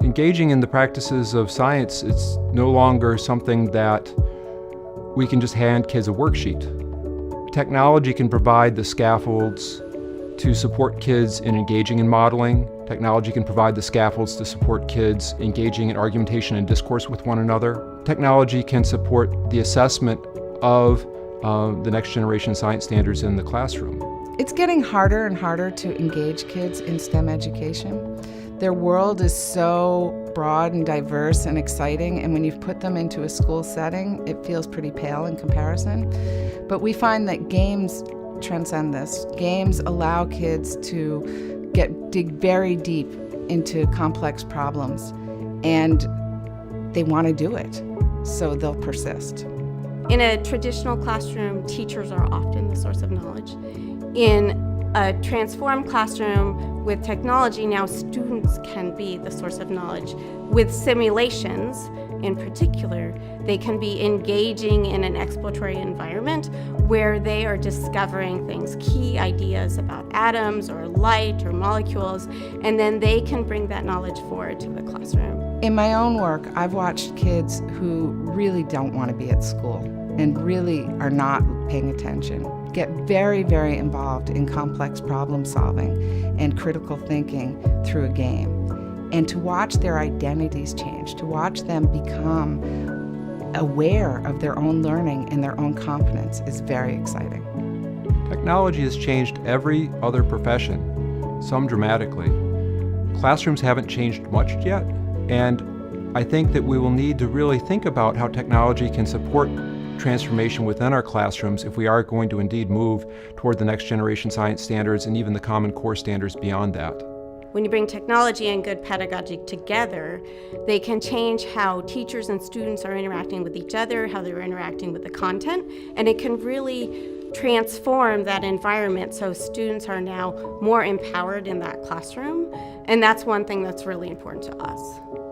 Engaging in the practices of science, it's no longer something that we can just hand kids a worksheet. Technology can provide the scaffolds to support kids in engaging in modeling. Technology can provide the scaffolds to support kids engaging in argumentation and discourse with one another. Technology can support the assessment of the next generation science standards in the classroom. It's getting harder and harder to engage kids in STEM education. Their world is so broad and diverse and exciting, and when you put them into a school setting, it feels pretty pale in comparison. But we find that games transcend this. Games allow kids to dig very deep into complex problems, and they want to do it, so they'll persist. In a traditional classroom, teachers are often the source of knowledge. In a transformed classroom with technology, now students can be the source of knowledge. With simulations, in particular, they can be engaging in an exploratory environment where they are discovering things, key ideas about atoms or light or molecules, and then they can bring that knowledge forward to the classroom. In my own work, I've watched kids who really don't want to be at school and really are not paying attention get very, very involved in complex problem solving and critical thinking through a game. And to watch their identities change, to watch them become aware of their own learning and their own competence is very exciting. Technology has changed every other profession, some dramatically. Classrooms haven't changed much yet, and I think that we will need to really think about how technology can support transformation within our classrooms if we are going to indeed move toward the next generation science standards and even the Common Core standards beyond that. When you bring technology and good pedagogy together, they can change how teachers and students are interacting with each other, how they're interacting with the content, and it can really transform that environment so students are now more empowered in that classroom, and that's one thing that's really important to us.